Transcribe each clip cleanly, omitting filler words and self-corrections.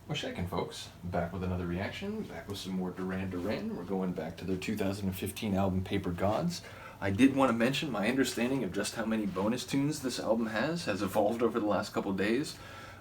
Well, shaking, folks. Back with another reaction. Back with some more Duran Duran. We're going back to their 2015 album Paper Gods. I did want to mention my understanding of just how many bonus tunes this album has evolved over the last couple days.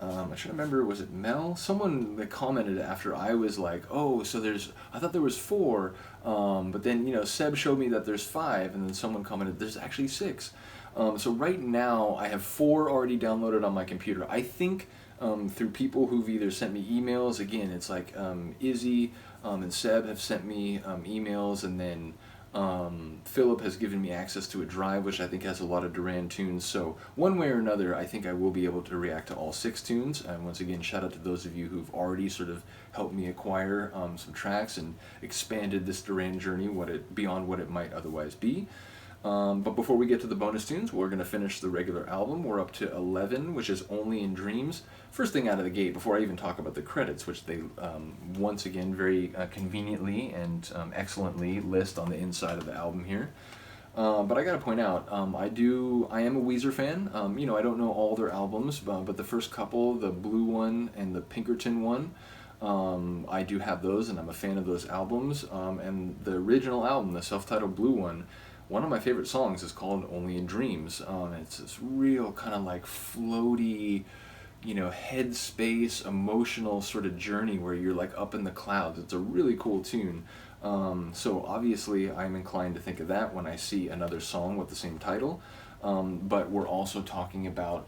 I should remember, was it Mel? Someone that commented after I was like, oh, so I thought there was four, but then, Seb showed me that there's five, and then someone commented, there's actually six. So right now, I have four already downloaded on my computer. I think through people who've either sent me emails, again, it's like Izzy and Seb have sent me emails, and then Philip has given me access to a drive, which I think has a lot of Duran tunes. So one way or another, I think I will be able to react to all six tunes. And once again, shout out to those of you who've already sort of helped me acquire some tracks and expanded this Duran journey beyond what it might otherwise be. But before we get to the bonus tunes, we're going to finish the regular album. We're up to 11, which is Only in Dreams. First thing out of the gate, before I even talk about the credits, which they once again very conveniently and excellently list on the inside of the album here. But I gotta point out, I am a Weezer fan. I don't know all their albums, but the first couple, the Blue one and the Pinkerton one, I do have those, and I'm a fan of those albums. And the original album, the self-titled Blue one of my favorite songs is called Only in Dreams. It's this real kind of like floaty, headspace, emotional sort of journey where you're like up in the clouds. It's a really cool tune. So obviously I'm inclined to think of that when I see another song with the same title. But we're also talking about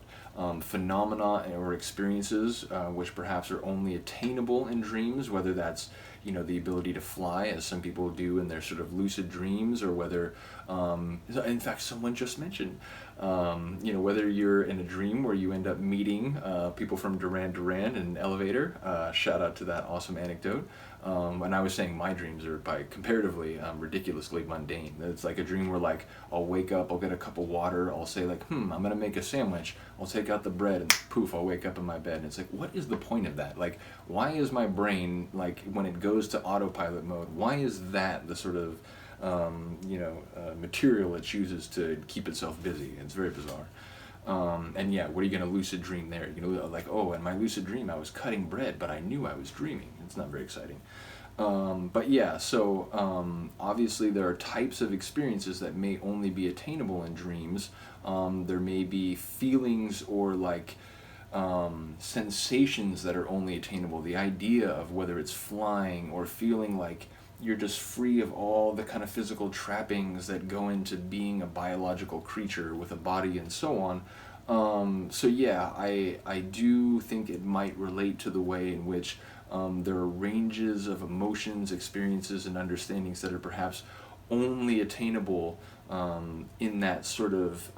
phenomena or experiences which perhaps are only attainable in dreams, whether that's the ability to fly, as some people do in their sort of lucid dreams, or whether, in fact, someone just mentioned, whether you're in a dream where you end up meeting people from Duran Duran in an elevator. Shout out to that awesome anecdote. And I was saying my dreams are by comparatively ridiculously mundane. It's like a dream where like I'll wake up, I'll get a cup of water, I'll say like, I'm gonna make a sandwich, I'll take out the bread, and poof, I'll wake up in my bed. And it's like, what is the point of that? Like, why is my brain, like when it goes to autopilot mode, why is that the sort of material it chooses to keep itself busy? It's very bizarre. And yeah, what are you going to lucid dream there? Like, oh, in my lucid dream I was cutting bread, but I knew I was dreaming. It's not very exciting. But yeah, so obviously there are types of experiences that may only be attainable in dreams. There may be feelings or like sensations that are only attainable. The idea of whether it's flying or feeling like you're just free of all the kind of physical trappings that go into being a biological creature with a body and so on. So yeah, I do think it might relate to the way in which there are ranges of emotions, experiences, and understandings that are perhaps only attainable in that sort of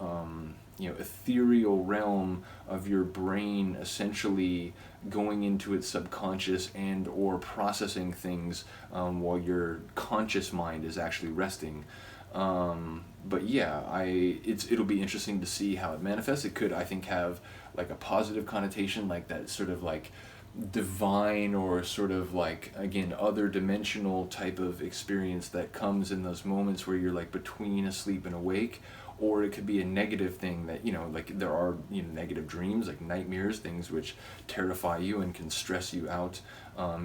ethereal realm of your brain, essentially going into its subconscious and or processing things while your conscious mind is actually resting. But yeah, it'll be interesting to see how it manifests. It could, I think, have like a positive connotation, like that sort of like divine or sort of like, again, other dimensional type of experience that comes in those moments where you're like between asleep and awake. Or it could be a negative thing that, like there are, negative dreams, like nightmares, things which terrify you and can stress you out,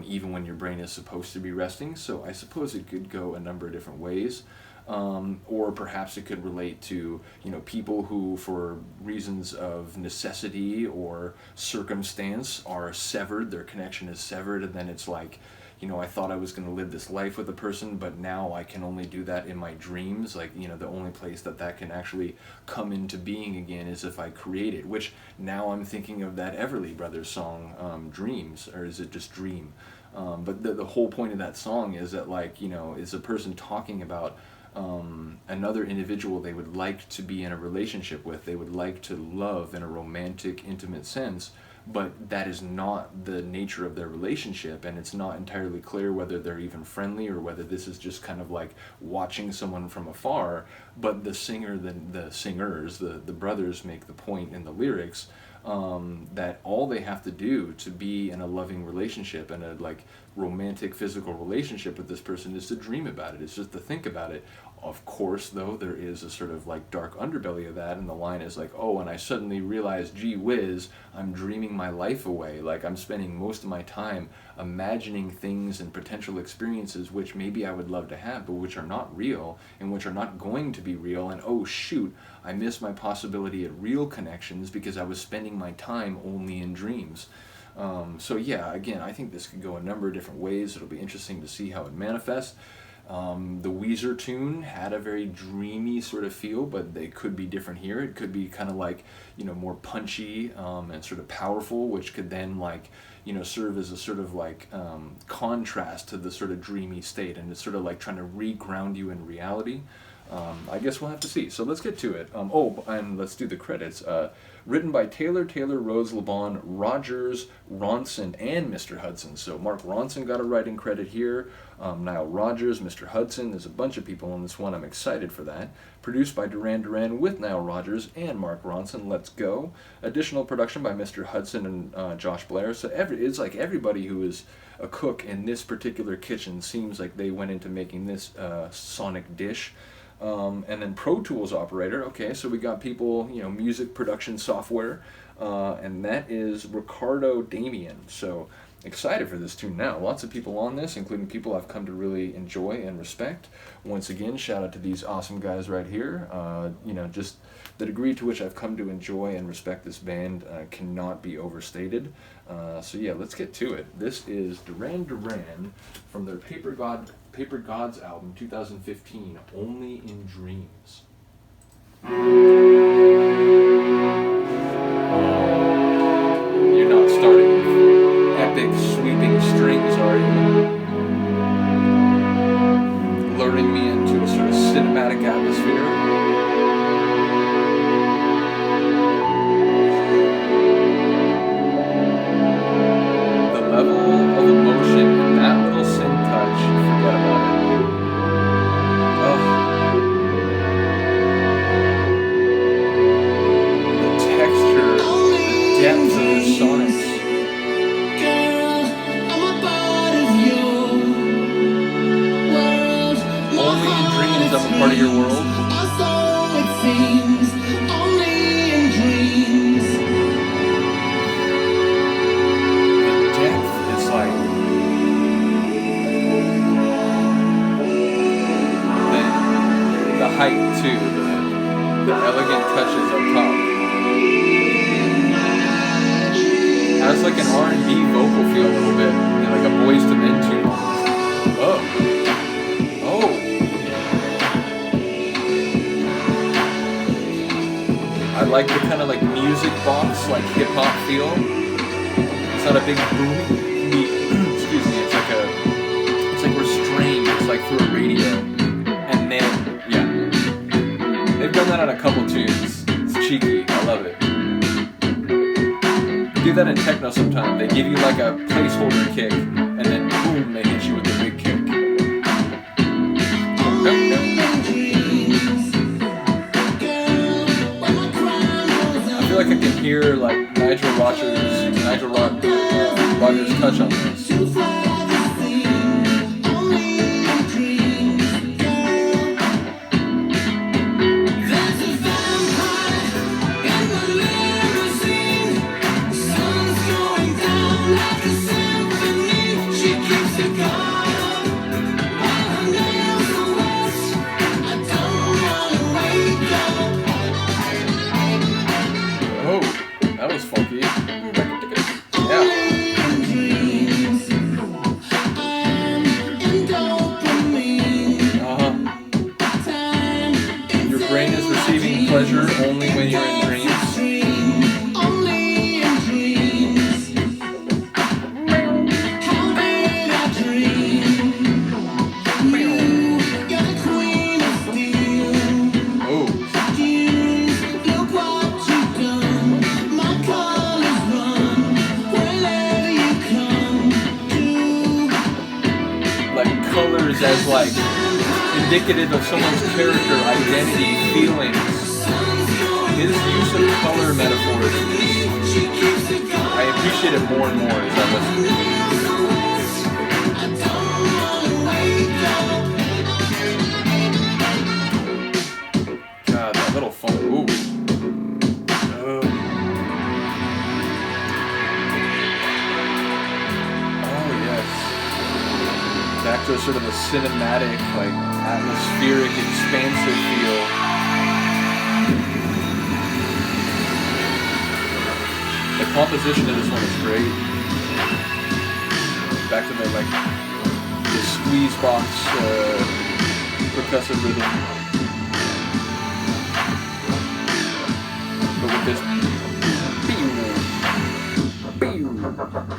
even when your brain is supposed to be resting. So I suppose it could go a number of different ways. Or perhaps it could relate to, people who, for reasons of necessity or circumstance, are severed, their connection is severed, and then it's like, I thought I was going to live this life with a person, but now I can only do that in my dreams. Like, the only place that can actually come into being again is if I create it, which now I'm thinking of that Everly Brothers song, Dreams, or is it just Dream? But the whole point of that song is that, like, it's a person talking about another individual they would like to be in a relationship with, they would like to love in a romantic, intimate sense, but that is not the nature of their relationship, and it's not entirely clear whether they're even friendly or whether this is just kind of like watching someone from afar. But the singers, the brothers make the point in the lyrics that all they have to do to be in a loving relationship and a like romantic physical relationship with this person is to dream about it. It's just to think about it. Of course, though, there is a sort of like dark underbelly of that, and the line is like, oh, and I suddenly realized, gee whiz, I'm dreaming my life away. Like, I'm spending most of my time imagining things and potential experiences which maybe I would love to have, but which are not real, and which are not going to be real, and oh shoot, I missed my possibility at real connections because I was spending my time only in dreams. So yeah, again, I think this could go a number of different ways. It'll be interesting to see how it manifests. The Weezer tune had a very dreamy sort of feel, but they could be different here. It could be kind of like, more punchy and sort of powerful, which could then like, serve as a sort of like contrast to the sort of dreamy state, and it's sort of like trying to re-ground you in reality. I guess we'll have to see. So let's get to it. And let's do the credits. Written by Taylor, Rose LeBon, Rogers, Ronson, and Mr. Hudson. So Mark Ronson got a writing credit here. Nile Rodgers, Mr. Hudson. There's a bunch of people on this one. I'm excited for that. Produced by Duran Duran with Nile Rodgers and Mark Ronson. Let's go. Additional production by Mr. Hudson and Josh Blair. So it's like everybody who is a cook in this particular kitchen seems like they went into making this sonic dish. And then Pro Tools operator. Okay, so we got people, music production software, and that is Ricardo Damian. So excited for this tune now. Lots of people on this, including people I've come to really enjoy and respect. Once again, shout out to these awesome guys right here. Just the degree to which I've come to enjoy and respect this band cannot be overstated. So yeah, let's get to it. This is Duran Duran from their Paper Gods album, 2015, Only in Dreams. You're not starting with epic sweeping strings, are you? Luring me into a sort of cinematic atmosphere. Part of your world. The depth is like the height too, the elegant touches up top. Has like an R&B vocal feel a little bit, like a Boyz II Men tune. Oh. I like the kind of like music box, like hip hop feel. It's not a big booming beat. Excuse me. It's like restrained. It's like through a radio. And then yeah, they've done that on a couple tunes. It's cheeky. I love it. They do that in techno sometimes. They give you like a placeholder kick, and then boom, they hit you with the big kick. I feel like I can hear like Nigel Rogers touch on this. That was funky. Yeah. Your brain is receiving pleasure only when you're in dreams. Colors as like indicative of someone's character, identity, feelings. His use of color metaphors in this, I appreciate it more and more as I listen. to sort of a cinematic, like atmospheric, expansive feel. The composition of this one is great. Back to the the squeeze box percussive rhythm, but with this.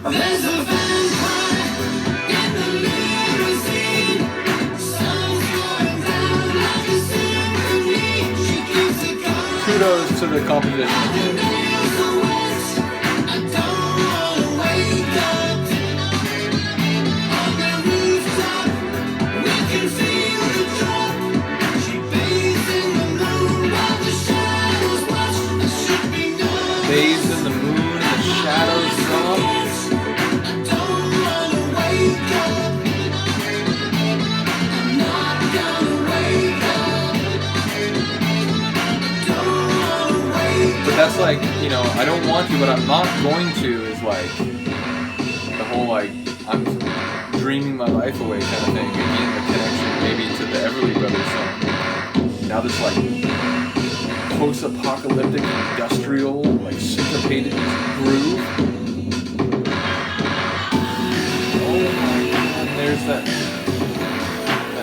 There's a vampire in the limousine. Sun's going down like a symphony. She keeps it going. Kudos to the composition again. I don't wanna wake up. On the rooftop, we can feel the drop. She bathes in the moon while the shadows watch. There should be no Bathes in the moon and the shadows drop. But that's like, you know, I don't want to, but I'm not going to is like the whole like I'm dreaming my life away kind of thing. Again, the connection maybe to the Everly Brothers song. Now this like post-apocalyptic industrial like syncopated groove. Oh my god, there's that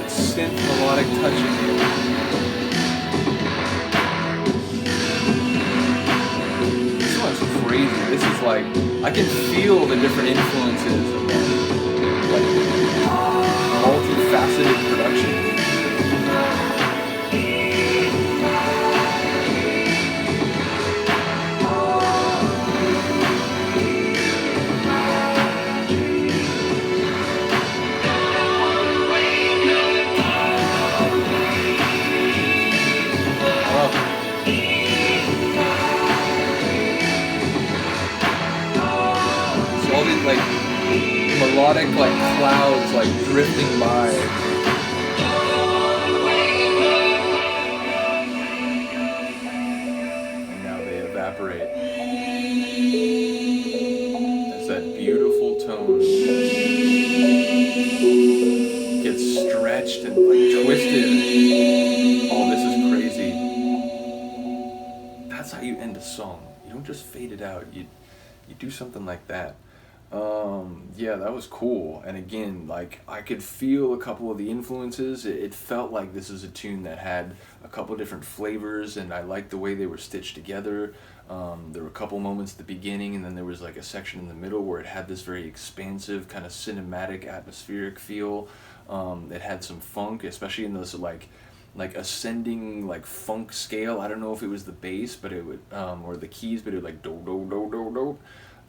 synth melodic touch in here. Crazy. This is like I can feel the different influences of like multifaceted production. Like melodic like clouds like drifting by. And now they evaporate. As that beautiful tone gets stretched and like twisted. Oh, this is crazy. That's how you end a song. You don't just fade it out. You do something like that. Yeah, that was cool. And again, like I could feel a couple of the influences. It felt like this is a tune that had a couple different flavors, and I liked the way they were stitched together. There were a couple moments at the beginning, and then there was like a section in the middle where it had this very expansive kind of cinematic atmospheric feel. It had some funk, especially in those like ascending like funk scale. I don't know if it was the bass, but it would or the keys, but it would like do do do do do.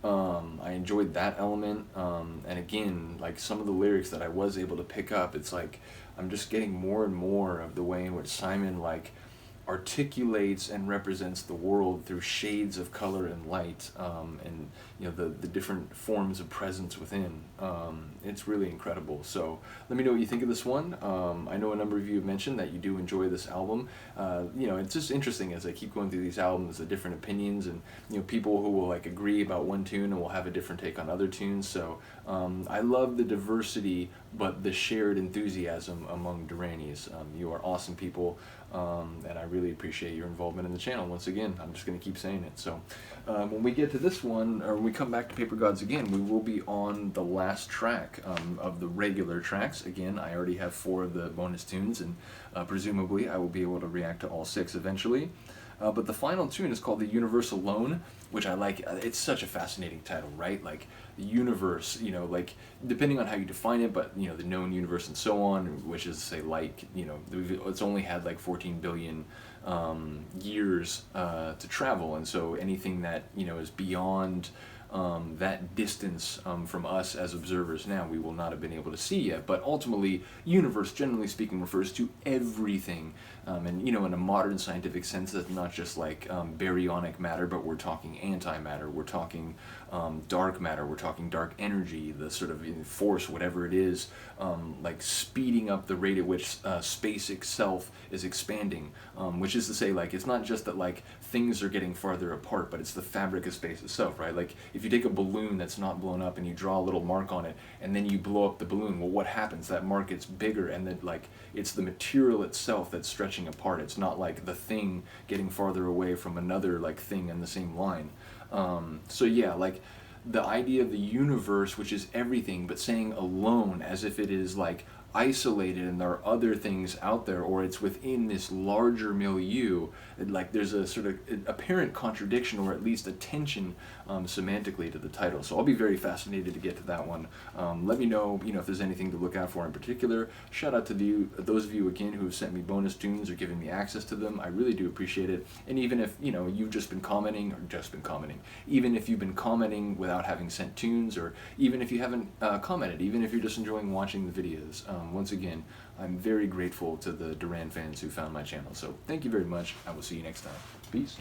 I enjoyed that element, and again, like some of the lyrics that I was able to pick up, it's like I'm just getting more and more of the way in which Simon like articulates and represents the world through shades of color and light, and you know the different forms of presence within. It's really incredible. So let me know what you think of this one. I know a number of you have mentioned that you do enjoy this album. You know, it's just interesting as I keep going through these albums, the different opinions, and you know, people who will like agree about one tune and will have a different take on other tunes. So I love the diversity, but the shared enthusiasm among Duranis. You are awesome people, and I really appreciate your involvement in the channel. Once again, I'm just going to keep saying it. So when we get to this one, or when we come back to Paper Gods again, we will be on the last track of the regular tracks. Again, I already have 4 of the bonus tunes, and presumably I will be able to react to all 6 eventually. But the final tune is called The Universe Alone, which I like. It's such a fascinating title, right? Like, the universe, you know, like, depending on how you define it, but, you know, the known universe and so on, which is, say, like, you know, it's only had, like, 14 billion years to travel, and so anything that, you know, is beyond that distance from us as observers now, we will not have been able to see yet. But ultimately, universe, generally speaking, refers to everything. And, you know, in a modern scientific sense, that's not just like baryonic matter, but we're talking antimatter, we're talking dark matter, we're talking dark energy, the sort of force, whatever it is, like speeding up the rate at which space itself is expanding, which is to say, like, it's not just that, like, things are getting farther apart, but it's the fabric of space itself, right? Like, if if you take a balloon that's not blown up and you draw a little mark on it, and then you blow up the balloon, well, what happens? That mark gets bigger, and then like it's the material itself that's stretching apart. It's not like the thing getting farther away from another like thing in the same line. So yeah, like the idea of the universe, which is everything, but saying alone as if it is like isolated and there are other things out there, or it's within this larger milieu, like there's a sort of apparent contradiction, or at least a tension semantically to the title. So I'll be very fascinated to get to that one. Let me know, if there's anything to look out for in particular. Shout out to those of you again who have sent me bonus tunes or given me access to them. I really do appreciate it. And even if you've just been commenting, even if you've been commenting without having sent tunes, or even if you haven't commented, even if you're just enjoying watching the videos. Once again, I'm very grateful to the Duran fans who found my channel. So thank you very much. I will see you next time. Peace.